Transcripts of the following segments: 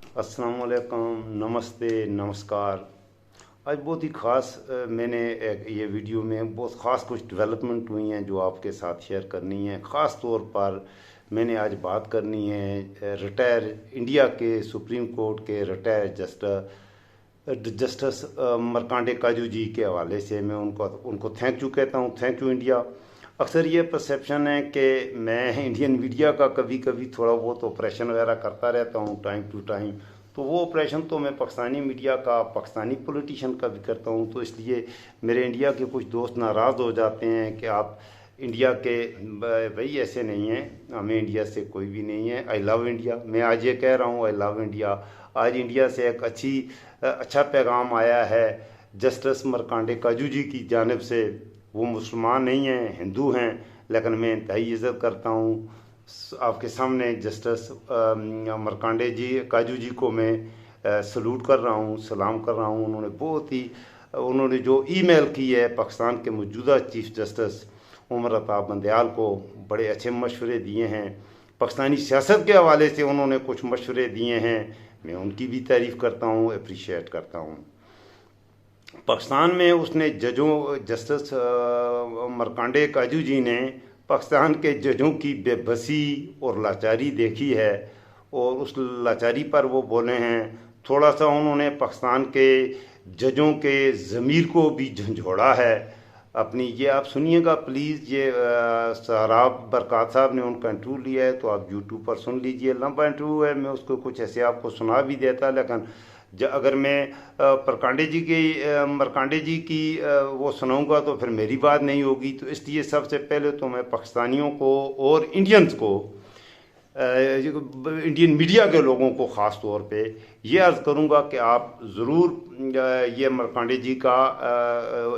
अस्सलाम वालेकुम, नमस्ते, नमस्कार। आज बहुत ही ख़ास मैंने एक ये वीडियो में बहुत ख़ास कुछ डेवलपमेंट हुई हैं जो आपके साथ शेयर करनी है। ख़ास तौर पर मैंने आज बात करनी है रिटायर इंडिया के सुप्रीम कोर्ट के रिटायर जस्टिस मरकांडे काजू जी के हवाले से। मैं उनको उनको थैंक यू कहता हूँ। Thank you India. अक्सर ये परसेप्शन है कि मैं इंडियन मीडिया का कभी कभी थोड़ा बहुत ऑपरेशन वगैरह करता रहता हूँ टाइम टू टाइम। तो वो ऑपरेशन तो मैं पाकिस्तानी मीडिया का, पाकिस्तानी पॉलिटिशियन का भी करता हूँ। तो इसलिए मेरे इंडिया के कुछ दोस्त नाराज़ हो जाते हैं कि आप इंडिया के, भाई ऐसे नहीं हैं, हमें इंडिया से कोई भी नहीं है। आई लव इंडिया। मैं आज ये कह रहा हूँ आई लव इंडिया। आज इंडिया से एक अच्छा पैगाम आया है जस्टिस मरकांडे काजू जी की जानिब से। वो मुसलमान नहीं हैं, हिंदू हैं, लेकिन मैं इंतहाई इज़्ज़त करता हूँ। आपके सामने जस्टिस मरकांडे जी काजू जी को मैं सलूट कर रहा हूँ, सलाम कर रहा हूँ। उन्होंने जो ईमेल की है पाकिस्तान के मौजूदा चीफ जस्टिस उमर अता बंदयाल को, बड़े अच्छे मशवरे दिए हैं। पाकिस्तानी सियासत के हवाले से उन्होंने कुछ मशवरे दिए हैं, मैं उनकी भी तारीफ़ करता हूँ, अप्रिशिएट करता हूँ। पाकिस्तान में उसने जस्टिस मरकांडे काजू जी ने पाकिस्तान के जजों की बेबसी और लाचारी देखी है, और उस लाचारी पर वो बोले हैं। थोड़ा सा उन्होंने पाकिस्तान के जजों के ज़मीर को भी झंझोड़ा है अपनी। ये आप सुनिएगा प्लीज़। ये सराब बरक़ात साहब ने उनका इंटरव्यू लिया है, तो आप यूट्यूब पर सुन लीजिए। लंबा इंटरव्यू है, मैं उसको कुछ ऐसे आपको सुना भी देता, लेकिन अगर मैं मरकांडे जी की वो सुनाऊंगा तो फिर मेरी बात नहीं होगी। तो इसलिए सबसे पहले तो मैं पाकिस्तानियों को और इंडियंस को, इंडियन मीडिया के लोगों को ख़ास तौर पे ये अर्ज़ करूंगा कि आप ज़रूर ये मरकांडे जी का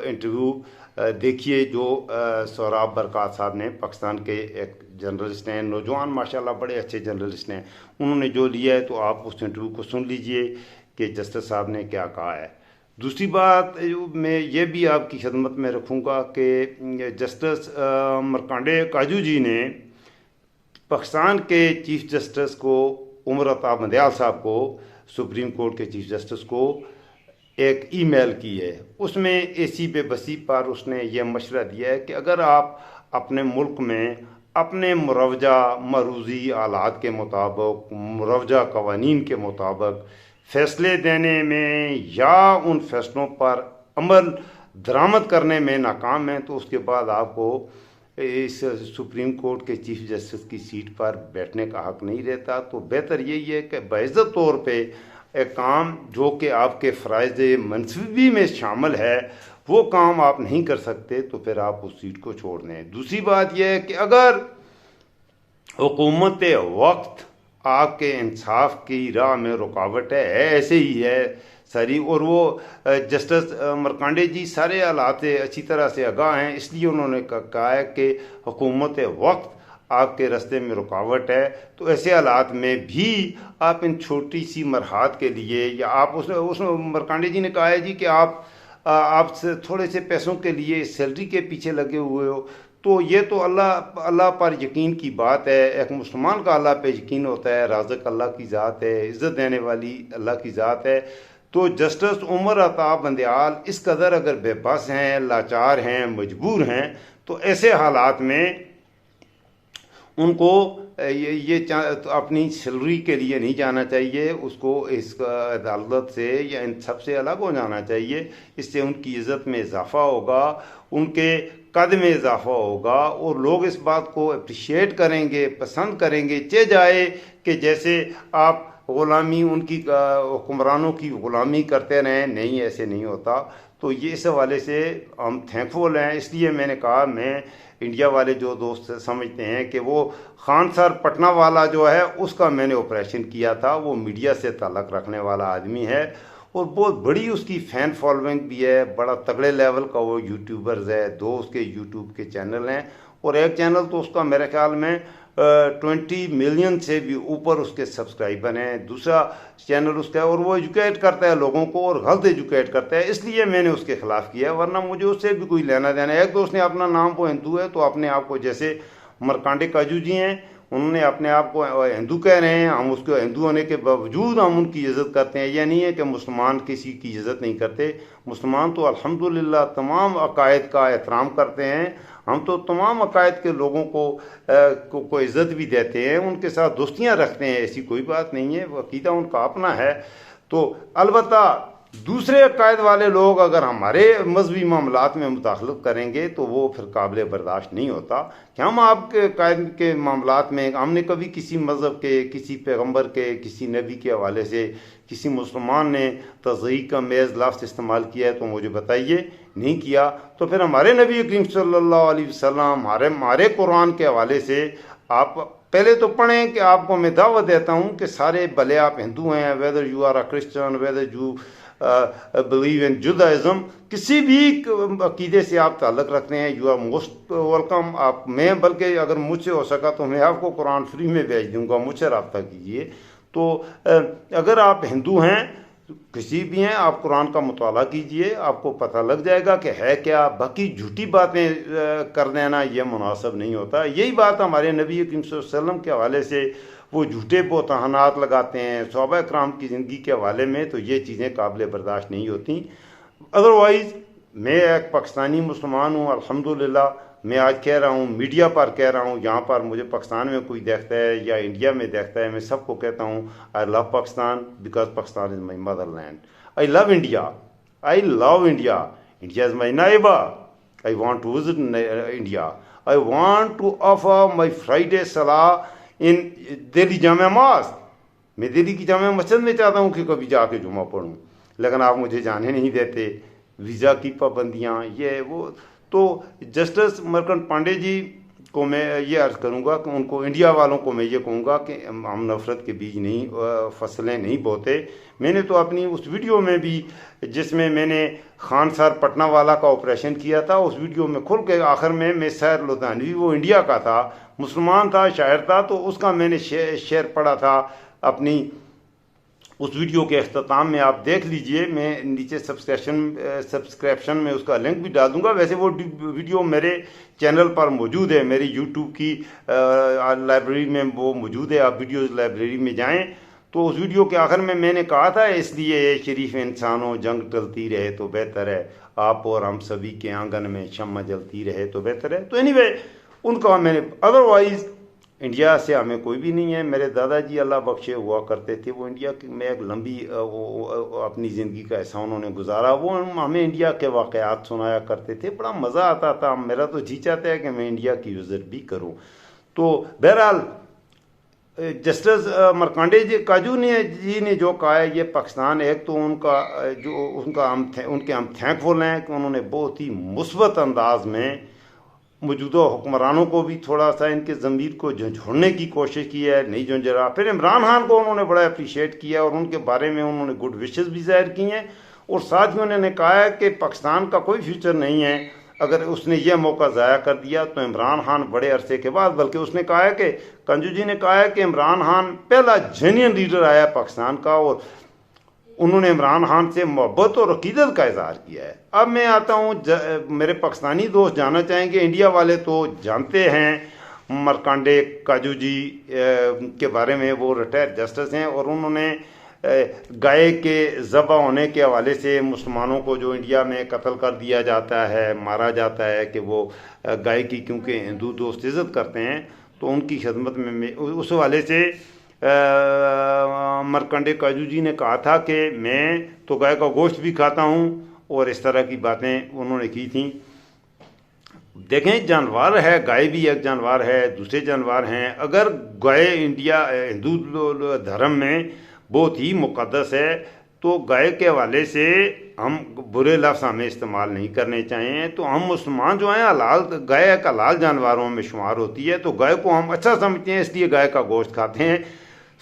इंटरव्यू देखिए, जो सौराब बरक़ात साहब ने, पाकिस्तान के एक जर्नलिस्ट हैं, नौजवान माशाल्लाह बड़े अच्छे जर्नलिस्ट हैं, उन्होंने जो लिया है। तो आप उस इंटरव्यू को सुन लीजिए कि जस्टिस साहब ने क्या कहा है। दूसरी बात मैं ये भी आपकी खिदमत में रखूँगा कि जस्टिस मरकांडे काजू जी ने पाकिस्तान के चीफ जस्टिस को, उमर अता बंदयाल साहब को, सुप्रीम कोर्ट के चीफ जस्टिस को एक ईमेल की है। उसमें ऐसी बेबसी पर उसने ये मशवरा दिया है कि अगर आप अपने मुल्क में अपने मुरवजा मरूजी आलात के मुताबिक, मुरवजा कवानीन के मुताबिक फ़ैसले देने में या उन फैसलों पर अमल दरामद करने में नाकाम हैं, तो उसके बाद आपको इस सुप्रीम कोर्ट के चीफ जस्टिस की सीट पर बैठने का हक नहीं रहता। तो बेहतर यही है कि बाइज़्ज़त तौर पे एक काम जो कि आपके फ़राइज़ मनसूबी में शामिल है, वो काम आप नहीं कर सकते, तो फिर आप उस सीट को छोड़ दें। दूसरी बात यह है कि अगर हुकूमत वक्त आपके इंसाफ की राह में रुकावट है, ऐसे ही है सारी, और वो जस्टिस मरकांडे जी सारे हालात से अच्छी तरह से आगाह हैं, इसलिए उन्होंने कहा है कि हुकूमत वक्त आपके रास्ते में रुकावट है। तो ऐसे हालात में भी आप इन छोटी सी मरहात के लिए, या आप उस मरकांडे जी ने कहा है जी कि आप थोड़े से पैसों के लिए सैलरी के पीछे लगे हुए हो, तो ये तो अल्लाह पर यकीन की बात है। एक मुसलमान का अल्लाह पे यकीन होता है, राज़िक अल्लाह की ज़ात है, इज़्ज़त देने वाली अल्लाह की ज़ात है। तो जस्टिस उमर अता बंदयाल इस कदर अगर बेबस हैं, लाचार हैं, मजबूर हैं, तो ऐसे हालात में उनको ये तो अपनी सैलरी के लिए नहीं जाना चाहिए, उसको इस अदालत से या इन सब से अलग हो जाना चाहिए। इससे उनकी इज़्ज़त में इजाफ़ा होगा, उनके कद में इजाफ़ा होगा, और लोग इस बात को अप्रिशिएट करेंगे, पसंद करेंगे। चे जाए कि जैसे आप ग़ुलामी, उनकी हुक्मरानों की ग़ुलामी करते रहें, नहीं, ऐसे नहीं होता। तो ये इस हवाले से हम थैंकफुल हैं। इसलिए मैंने कहा, मैं इंडिया वाले जो दोस्त समझते हैं कि वो खान सर पटना वाला जो है उसका मैंने ऑपरेशन किया था, वो मीडिया से ताल्लुक़ रखने वाला आदमी है और बहुत बड़ी उसकी फ़ैन फॉलोइंग भी है, बड़ा तगड़े लेवल का वो यूट्यूबर्स है। 2 उसके यूट्यूब के चैनल हैं, और एक चैनल तो उसका मेरे ख्याल में 20 मिलियन से भी ऊपर उसके सब्सक्राइबर हैं। दूसरा चैनल उसका है, और वो एजुकेट करता है लोगों को, और गलत एजुकेट करता है, इसलिए मैंने उसके ख़िलाफ़ किया, वरना मुझे उससे भी कोई लेना देना है। एक तो उसने अपना नाम, वो हिंदू है, तो अपने आप को जैसे मरकांडे काजू जी हैं, उन्होंने अपने आप को हिंदू कह रहे हैं, हम उसको हिंदू होने के बावजूद हम उनकी इज़्ज़त करते हैं। यह नहीं है कि मुसलमान किसी की इज़्ज़त नहीं करते, मुसलमान तो अल्हम्दुलिल्लाह तमाम अकायद का एहतराम करते हैं। हम तो तमाम अकायद के लोगों को इज़्ज़त भी देते हैं, उनके साथ दोस्तियां रखते हैं, ऐसी कोई बात नहीं है, वो अकीदा उनका अपना है। तो अलबत्ता दूसरे अकायद वाले लोग अगर हमारे मजहबी मामलात में मुदाखलत करेंगे तो वो फिर काबिल बर्दाश्त नहीं होता कि हम आपके अकायद के मामलात में, हमने कभी किसी मज़हब के, किसी पैगम्बर के, किसी नबी के हवाले से किसी मुसलमान ने तज़यीक़ का मेज़ लफ्ज़ इस्तेमाल किया है तो मुझे बताइए, नहीं किया। तो फिर हमारे नबी करीम सल्लल्लाहु अलैहि वसल्लम, हमारे कुरान के हवाले से आप पहले तो पढ़ें कि आपको मैं दावत देता हूँ कि सारे भले आप हिंदू हैं, whether you are a Christian, whether you believe in Judaism, किसी भी अकीदे से आप ताल्लुक़ रखते हैं, यू आर मोस्ट वेलकम। आप, मैं बल्कि अगर मुझसे हो सका तो मैं आपको कुरान फ्री में भेज दूंगा, मुझसे रब्ता कीजिए। तो अगर आप हिंदू हैं, किसी भी हैं, आप कुरान का मुताला कीजिए, आपको पता लग जाएगा कि है क्या। बाकी झूठी बातें कर देना यह मुनासिब नहीं होता। यही बात हमारे नबी करीम सल्लल्लाहु अलैहि वसल्लम के हवाले से वो झूठे बोतहानात लगाते हैं सहाबा कराम की ज़िंदगी के हवाले में, तो ये चीज़ें काबिल बर्दाश्त नहीं होती। अदरवाइज़ मैं एक पाकिस्तानी मुसलमान हूँ, अल्हम्दुलिल्लाह। मैं आज कह रहा हूँ, मीडिया पर कह रहा हूँ, यहाँ पर मुझे पाकिस्तान में कोई देखता है या इंडिया में देखता है, मैं सबको कहता हूँ I love Pakistan because Pakistan is my motherland. I love India, I love India, India is my neighbour, I want to visit India, I want to offer my Friday सलाह इन दिल्ली जामा मस्जिद। मैं दिल्ली की जामा मस्जिद में चाहता हूँ कि कभी जाके जुमा पढ़ूँ, लेकिन आप मुझे जाने नहीं देते, वीज़ा की पाबंदियाँ, ये वो। तो जस्टिस मरकंड पांडे जी को मैं ये अर्ज़ करूँगा कि उनको, इंडिया वालों को मैं ये कहूँगा कि हम नफ़रत के बीज नहीं, फसलें नहीं बोते। मैंने तो अपनी उस वीडियो में भी, जिसमें मैंने खान सर पटना वाला का ऑपरेशन किया था, उस वीडियो में खुल के आखिर में मैं सैर लुधियानवी, वो इंडिया का था, मुसलमान था, शायर था, तो उसका मैंने शेर पढ़ा था अपनी उस वीडियो के अख्ताम में। आप देख लीजिए, मैं नीचे सब्सक्रिप्शन में उसका लिंक भी डाल दूंगा। वैसे वो वीडियो मेरे चैनल पर मौजूद है, मेरी यूट्यूब की लाइब्रेरी में वो मौजूद है, आप वीडियोज़ लाइब्रेरी में जाएं। तो उस वीडियो के आखिर में मैंने कहा था, इसलिए शरीफ इंसानों जंग टलती रहे तो बेहतर है, आप और हम सभी के आंगन में शम्मा जलती रहे तो बेहतर है। तो एनीवे उनका मैंने, अदरवाइज़ इंडिया से हमें कोई भी नहीं है। मेरे दादाजी अल्लाह बख्शे हुआ करते थे, वो इंडिया में एक लंबी अपनी ज़िंदगी का ऐसा उन्होंने गुजारा, वो हमें इंडिया के वाक़यात सुनाया करते थे, बड़ा मज़ा आता था। मेरा तो जी चाहता है कि मैं इंडिया की विज़िट भी करूं। तो बहरहाल जस्टिस मरकांडे जी काजू ने जो कहा है, ये पाकिस्तान एक तो उनके हम थैंकफुल हैं कि उन्होंने बहुत ही मुस्बत अंदाज में मौजूदा हुक्मरानों को भी थोड़ा सा इनके ज़मीर को झंझोड़ने की कोशिश की है, नहीं झंझोड़ा। फिर इमरान खान को उन्होंने बड़ा अप्रिशिएट किया और उनके बारे में उन्होंने गुड विशेस भी जाहिर की हैं, और साथ ही उन्होंने कहा है कि पाकिस्तान का कोई फ्यूचर नहीं है अगर उसने यह मौका ज़ाया कर दिया। तो इमरान खान बड़े अरसे के बाद, बल्कि उसने कहा है कि कंजू जी ने कहा है कि इमरान खान पहला जेन्युइन लीडर आया पाकिस्तान का, और उन्होंने इमरान खान से मोहब्बत और अकीदत का इजहार किया है। अब मैं आता हूँ, मेरे पाकिस्तानी दोस्त जानना चाहेंगे, इंडिया वाले तो जानते हैं मरकांडे काजू जी के बारे में, वो रिटायर्ड जस्टिस हैं, और उन्होंने गाय के ज़बह होने के हवाले से मुसलमानों को जो इंडिया में कत्ल कर दिया जाता है, मारा जाता है, कि वो गाय की, क्योंकि हिंदू दोस्त इज़्ज़त करते हैं, तो उनकी खिदमत में उस हवाले से मरकंडे काजू जी ने कहा था कि मैं तो गाय का गोश्त भी खाता हूँ, और इस तरह की बातें उन्होंने की थी। देखें, जानवर है, गाय भी एक जानवर है, दूसरे जानवर हैं। अगर गाय इंडिया हिंदू धर्म में बहुत ही मुक़द्दस है, तो गाय के हवाले से हम बुरे लफ्ज़ हमें इस्तेमाल नहीं करने चाहिए। तो हम मुसलमान जो हैं, हलाल गाय एक हलाल जानवरों में शुमार होती है, तो गाय को हम अच्छा समझते हैं, इसलिए गाय का गोश्त खाते हैं।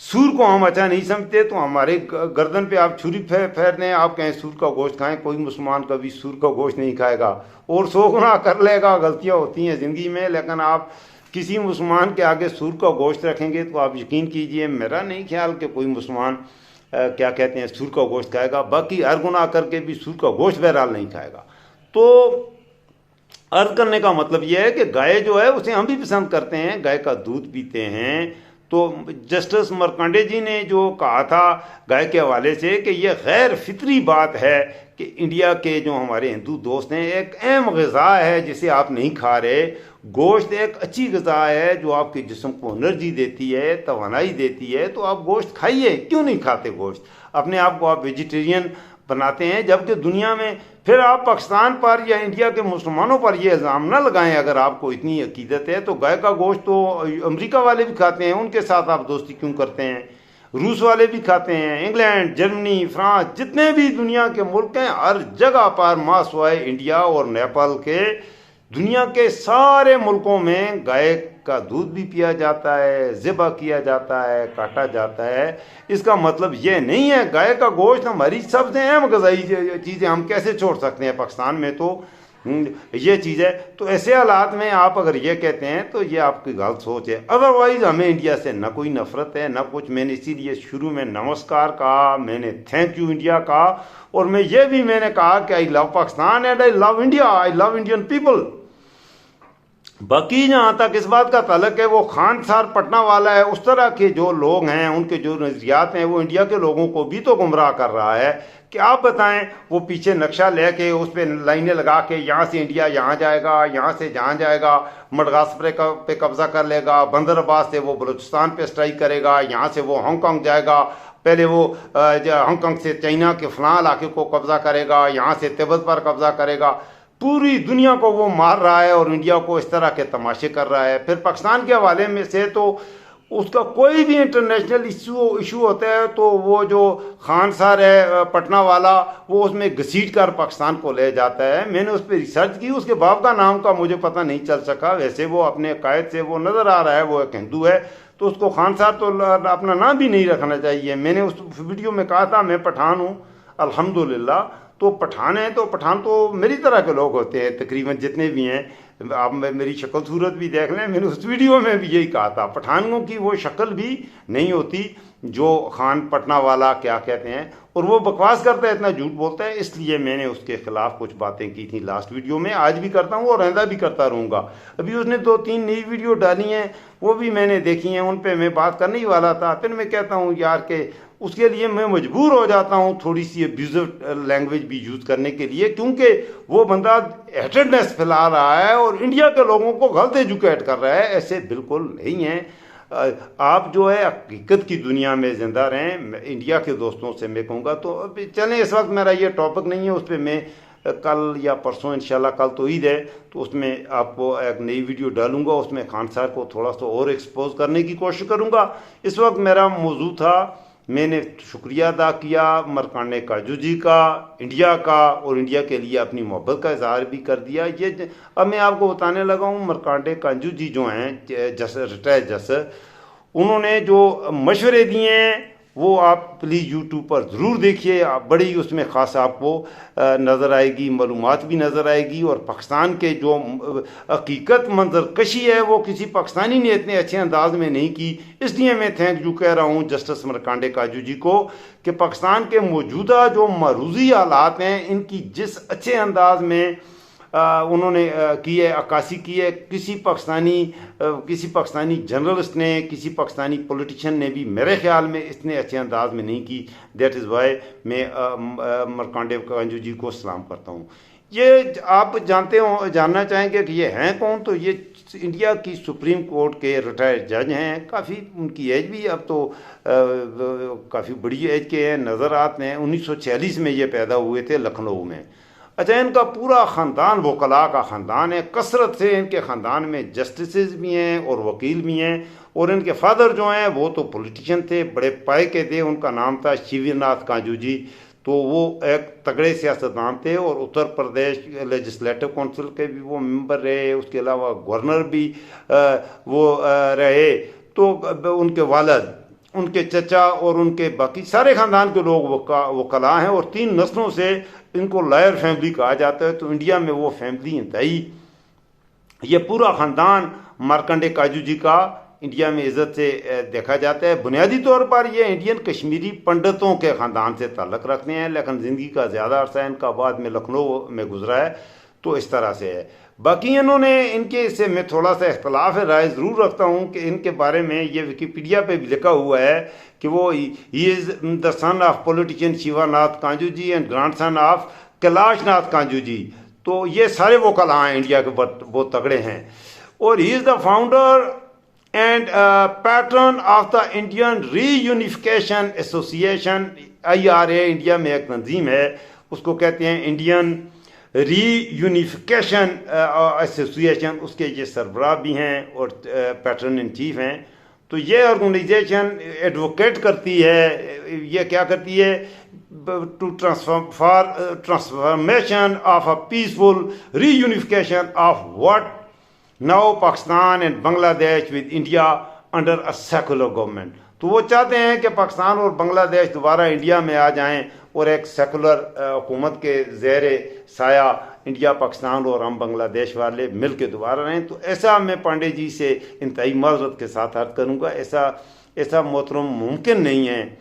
सूर को हम अच्छा नहीं समझते, तो हमारे गर्दन पे आप छुरी फेर दें, आप कहें सूर का गोश्त खाएं, कोई मुसलमान कभी सूर का गोश्त नहीं खाएगा, और 100 गुनाह कर लेगा। गलतियां होती हैं ज़िंदगी में, लेकिन आप किसी मुसलमान के आगे सूर का गोश्त रखेंगे तो आप यकीन कीजिए, मेरा नहीं ख्याल कि कोई मुसलमान क्या कहते हैं सूर का गोश्त खाएगा। बाकी हर गुनाह करके भी सूर का गोश्त बहरहाल नहीं खाएगा। तो अर्ज करने का मतलब यह है कि गाय जो है उसे हम भी पसंद करते हैं, गाय का दूध पीते हैं। तो जस्टिस मरकांडे जी ने जो कहा था गाय के हवाले से कि यह गैर फितरी बात है कि इंडिया के जो हमारे हिंदू दोस्त हैं, एक अहम ग़िज़ा है जिसे आप नहीं खा रहे। गोश्त एक अच्छी ग़िज़ा है जो आपके जिस्म को एनर्जी देती है, तवानाई देती है, तो आप गोश्त खाइए। क्यों नहीं खाते गोश्त? अपने आप को आप वेजिटेरियन बनाते हैं, जबकि दुनिया में फिर आप पाकिस्तान पर या इंडिया के मुसलमानों पर यह इल्ज़ाम ना लगाएं। अगर आपको इतनी अकीदत है तो गाय का गोश्त तो अमेरिका वाले भी खाते हैं, उनके साथ आप दोस्ती क्यों करते हैं? रूस वाले भी खाते हैं, इंग्लैंड, जर्मनी, फ्रांस, जितने भी दुनिया के मुल्क हैं, हर जगह पर मासवाए इंडिया और नेपाल के, दुनिया के सारे मुल्कों में गाय का दूध भी पिया जाता है, ज़िबा किया जाता है, काटा जाता है। इसका मतलब यह नहीं है गाय का गोश्त हमारी सबसे अहम ग़िज़ाई चीज़ है, हम कैसे छोड़ सकते हैं? पाकिस्तान में तो ये चीज़ है। तो ऐसे हालात में आप अगर ये कहते हैं तो ये आपकी गलत सोच है। अदरवाइज़ हमें इंडिया से ना कोई नफ़रत है ना कुछ। मैंने इसीलिए शुरू में नमस्कार कहा, मैंने थैंक यू इंडिया कहा, और मैं ये भी मैंने कहा कि आई love Pakistan and I love India, I love Indian people. बाकी जहाँ तक इस बात का ताल्लुक है वो खान सार पटना वाला है, उस तरह के जो लोग हैं, उनके जो नज़रियात हैं, वो इंडिया के लोगों को भी तो गुमराह कर रहा है। कि आप बताएं, वो पीछे नक्शा लेके उस पर लाइनें लगा के यहाँ से इंडिया यहाँ जाएगा, यहाँ से जहाँ जाएगा, मडगास्कर पे कब्जा कर लेगा, बंदरबाज से वो बलूचिस्तान पे स्ट्राइक करेगा, यहाँ से वो हांगकांग जाएगा, पहले वो हांगकांग से चाइना के फलां इलाके को कब्जा करेगा, यहाँ से तिब्बत पर कब्जा करेगा। पूरी दुनिया को वो मार रहा है और इंडिया को इस तरह के तमाशे कर रहा है। फिर पाकिस्तान के हवाले में से तो उसका कोई भी इंटरनेशनल इशू होता है तो वो जो खान सार है पटना वाला, वो उसमें घसीट कर पाकिस्तान को ले जाता है। मैंने उस पर रिसर्च की, उसके बाप का नाम का मुझे पता नहीं चल सका। वैसे वो अपने कायद से वो नज़र आ रहा है, वो एक हिंदू है, तो उसको खान सार तो अपना नाम भी नहीं रखना चाहिए। मैंने उस वीडियो में कहा था मैं पठान हूँ, अल्हम्दुलिल्लाह। तो पठान है तो पठान तो मेरी तरह के लोग होते हैं तकरीबन जितने भी हैं। आप मेरी शक्ल सूरत भी देख लें, मैंने उस वीडियो में भी यही कहा था, पठानों की वो शक्ल भी नहीं होती जो खान पटना वाला क्या कहते हैं, और वो बकवास करता है, इतना झूठ बोलता है। इसलिए मैंने उसके खिलाफ कुछ बातें की थी लास्ट वीडियो में, आज भी करता हूँ और आइंदा भी करता रहूँगा। अभी उसने 2-3 नई वीडियो डाली हैं, वो भी मैंने देखी हैं, उन पर मैं बात करने ही वाला था। फिर मैं कहता हूँ यार के उसके लिए मैं मजबूर हो जाता हूँ थोड़ी सी अब्यूजिव लैंग्वेज भी यूज़ करने के लिए, क्योंकि वो बंदा हेटेडनेस फैला रहा है और इंडिया के लोगों को गलत एजुकेट कर रहा है। ऐसे बिल्कुल नहीं है। आप जो है हकीकत की दुनिया में ज़िंदा रहें। इंडिया के दोस्तों से मैं कहूँगा तो अभी चलें, इस वक्त मेरा ये टॉपिक नहीं है, उस पर मैं कल या परसों इंशाल्लाह, कल तो ईद है तो उसमें आपको एक नई वीडियो डालूंगा, उसमें खान साहब को थोड़ा सा और एक्सपोज करने की कोशिश करूँगा। इस वक्त मेरा मौजू था, मैंने शुक्रिया अदा किया मरकांडे काजू जी का, इंडिया का, और इंडिया के लिए अपनी मोहब्बत का इजहार भी कर दिया। ये अब मैं आपको बताने लगा हूँ, मरकांडे काजू जी जो हैं रिटायर्ड जज, उन्होंने जो मशवरे दिए हैं वो आप प्लीज़ यूट्यूब पर ज़रूर देखिए। आप बड़ी उसमें ख़ास आपको नज़र आएगी, मालूमात भी नज़र आएगी, और पाकिस्तान के जो हकीकत मंजर कशी है वो किसी पाकिस्तानी ने इतने अच्छे अंदाज में नहीं की। इसलिए मैं थैंक यू कह रहा हूँ जस्टिस मरकांडे काजू जी को कि पाकिस्तान के मौजूदा जो मरूजी हालात हैं इनकी जिस अच्छे अंदाज में उन्होंने की है, अक्कासी की है, किसी पाकिस्तानी जर्नलिस्ट ने, किसी पाकिस्तानी पॉलिटिशियन ने भी मेरे ख्याल में इतने अच्छे अंदाज में नहीं की। दैट इज़ वाई मैं मरकांडे काजू जी को सलाम करता हूँ। ये आप जानते हो, जानना चाहेंगे कि ये हैं कौन, तो ये इंडिया की सुप्रीम कोर्ट के रिटायर्ड जज हैं। काफ़ी उनकी एज भी अब तो काफ़ी बड़ी एज के हैं, नज़र आते हैं। 1946 में ये पैदा हुए थे लखनऊ में। अच्छा, इनका पूरा ख़ानदान वकला का ख़ानदान है, कसरत से इनके ख़ानदान में जस्टिस भी हैं और वकील भी हैं। और इनके फादर जो हैं वो तो पॉलिटिशियन थे, बड़े पाए के थे, उनका नाम था शिवनाथ काजू जी। तो वो एक तगड़े सियासतदान थे और उत्तर प्रदेश लेजिस्लेटिव काउंसिल के भी वो मेंबर रहे, उसके अलावा गवर्नर भी वो रहे। तो उनके वालिद, उनके चचा और उनके बाकी सारे ख़ानदान के लोग वकला हैं, और 3 नस्लों से इनको लॉयर फैमिली कहा जाता है। तो इंडिया में वो फैमिली इंतहाई, ये पूरा ख़ानदान मार्कंडे काजू जी का इंडिया में इज़्ज़त से देखा जाता है। बुनियादी तौर पर ये इंडियन कश्मीरी पंडितों के ख़ानदान से ताल्लुक़ रखते हैं, लेकिन ज़िंदगी का ज़्यादा अरसा इनका बाद में लखनऊ में गुजरा है। तो इस तरह से है। बाकी इन्होंने इनके से मैं थोड़ा सा इख्तलाफ राय ज़रूर रखता हूँ कि इनके बारे में ये विकिपीडिया पे भी लिखा हुआ है कि वो he is the son of politician Shivanath Kanju ji and grandson of Kailash Nath Kanju ji. तो ये सारे वो कला हैं इंडिया के बहुत तगड़े हैं। और ही is the founder and pattern of the Indian reunification association. IRA India में एक तंजीम है, उसको कहते हैं इंडियन रीयूनिफिकेशन एसोसिएशन। उसके ये सरबराह भी हैं और पैटर्न इन चीफ हैं। तो ये ऑर्गेनाइजेशन एडवोकेट करती है, ये क्या करती है, to transformation of a peaceful reunification of what now Pakistan and Bangladesh with India under a secular government. तो वो चाहते हैं कि पाकिस्तान और बांग्लादेश दोबारा इंडिया में आ जाएं और एक सेकुलर हुकूमत के ज़ेरे साया इंडिया पाकिस्तान और हम बांग्लादेश वाले मिल के दोबारा रहें। तो ऐसा मैं पांडे जी से इंतहाई माज़रत के साथ अर्ज़ करूँगा, ऐसा मोहतरम मुमकिन नहीं है।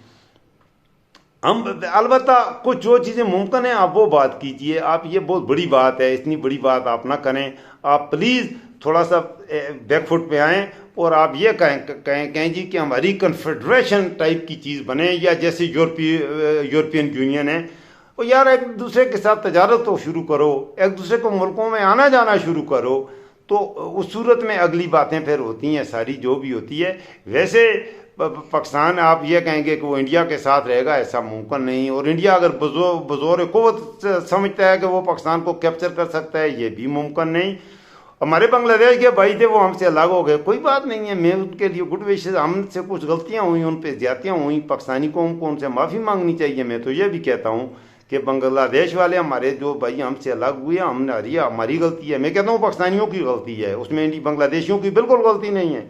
हम अलबत्ता कुछ जो चीज़ें मुमकिन हैं आप वो बात कीजिए। आप ये बहुत बड़ी बात है, इतनी बड़ी बात आप ना करें। आप प्लीज़ थोड़ा सा बैकफुट पे आएँ और आप ये कहें जी कि हमारी कन्फेडरेशन टाइप की चीज़ बने, या जैसे यूरोपियन यूनियन है। और यार एक दूसरे के साथ तजारत तो शुरू करो, एक दूसरे को मुल्कों में आना जाना शुरू करो, तो उस सूरत में अगली बातें फिर होती हैं सारी जो भी होती है। वैसे पाकिस्तान आप ये कहेंगे कि वो इंडिया के साथ रहेगा, ऐसा मुमकिन नहीं। और इंडिया अगर बज़ोर क़ुव्वत समझता है कि वो पाकिस्तान को कैप्चर कर सकता है, ये भी मुमकिन नहीं। हमारे बांग्लादेश के भाई थे वो हमसे अलग हो गए, कोई बात नहीं है, मैं उनके लिए गुड विशेष। हमसे कुछ गलतियां हुई, उन पर ज्यादतियाँ हुई, पाकिस्तानी कौम को उनसे माफ़ी मांगनी चाहिए। मैं तो ये भी कहता हूँ कि बांग्लादेश वाले हमारे जो भाई हमसे अलग हुए, हमारी गलती है। मैं कहता हूँ पाकिस्तानियों की गलती है, उसमें बांग्लादेशियों की बिल्कुल गलती नहीं है।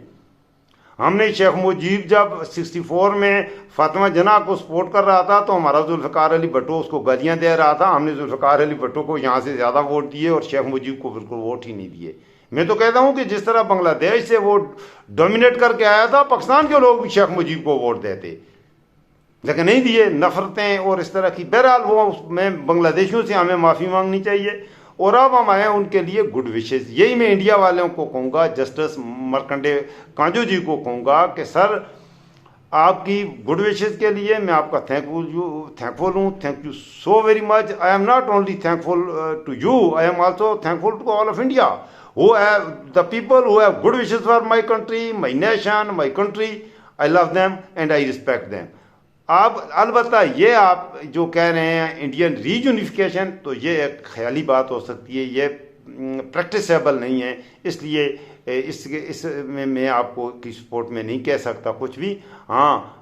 हमने शेख मुजीब जब 64 में फातिमा जना को सपोर्ट कर रहा था तो हमारा जुल्फ़िकार अली भुट्टो उसको गालियाँ दे रहा था। हमने जुल्फ़िकार अली भुट्टो को यहाँ से ज़्यादा वोट दिए और शेख मुजीब को बिल्कुल वोट ही नहीं दिए। मैं तो कहता हूँ कि जिस तरह बांग्लादेश से वो डोमिनेट करके आया था, पाकिस्तान के लोग भी शेख मुजीब को वोट देते, लेकिन नहीं दिए, नफरतें और इस तरह की। बहरहाल वो मैं बांग्लादेशियों से हमें माफ़ी मांगनी चाहिए और अब हम आए उनके लिए गुड विशेस। यही मैं इंडिया वालों को कहूँगा, जस्टिस मार्कंडे कांजू जी को कहूँगा कि सर आपकी गुड विशेस के लिए मैं आपका थैंकफुल हूँ। Thank you so very much. I am not only thankful to you, I am also thankful to all of India who have the people who have good wishes for my country, my nation, my country. I love them and I respect them. आप अलबत्ता ये आप जो कह रहे हैं Indian reunification, तो ये एक ख्याली बात हो सकती है, ये प्रैक्टिसेबल नहीं है। इसलिए इसमें मैं आपको की सपोर्ट में नहीं कह सकता कुछ भी। हाँ,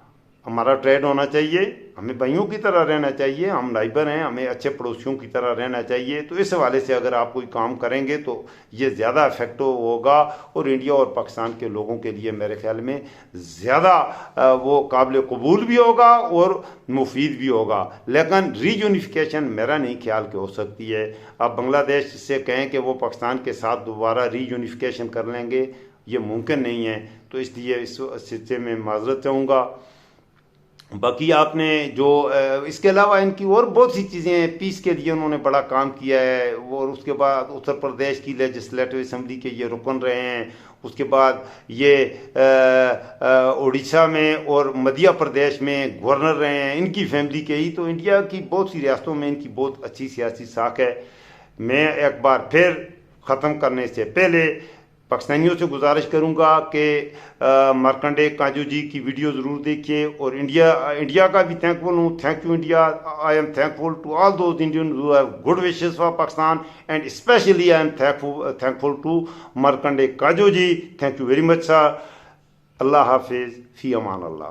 हमारा ट्रेड होना चाहिए, हमें भाइयों की तरह रहना चाहिए, हम नाइबर हैं, हमें अच्छे पड़ोसियों की तरह रहना चाहिए। तो इस हवाले से अगर आप कोई काम करेंगे तो ये ज़्यादा इफेक्टिव होगा और इंडिया और पाकिस्तान के लोगों के लिए मेरे ख्याल में ज़्यादा वो काबिल कबूल भी होगा और मुफीद भी होगा। लेकिन रीयूनिफिकेशन मेरा नहीं ख्याल कि हो सकती है। आप बांग्लादेश से कहें कि वो पाकिस्तान के साथ दोबारा रीयूनिफिकेशन कर लेंगे, ये मुमकिन नहीं है। तो इसलिए इस सिलसिले में माजरत चाहूँगा। बाकी आपने जो इसके अलावा इनकी और बहुत सी चीज़ें हैं, पीस के लिए उन्होंने बड़ा काम किया है। और उसके बाद उत्तर प्रदेश की लेजिस्लेटिव असम्बली के ये रुकन रहे हैं। उसके बाद ये उड़ीसा में और मध्य प्रदेश में गवर्नर रहे हैं, इनकी फैमिली के ही। तो इंडिया की बहुत सी रियासतों में इनकी बहुत अच्छी सियासी साख है। मैं एक बार फिर ख़त्म करने से पहले पाकिस्तानियों से गुजारिश करूंगा कि मार्कंडे कांजू जी की वीडियो ज़रूर देखिए और इंडिया का भी थैंकफुल हूँ। Thank you India. I am thankful to all those Indian who have good wishes for Pakistan and specially I am thankful to Markande Kanju ji. Thank you very much sir. अल्लाह हाफिज़, फ़ी अमान अल्लाह।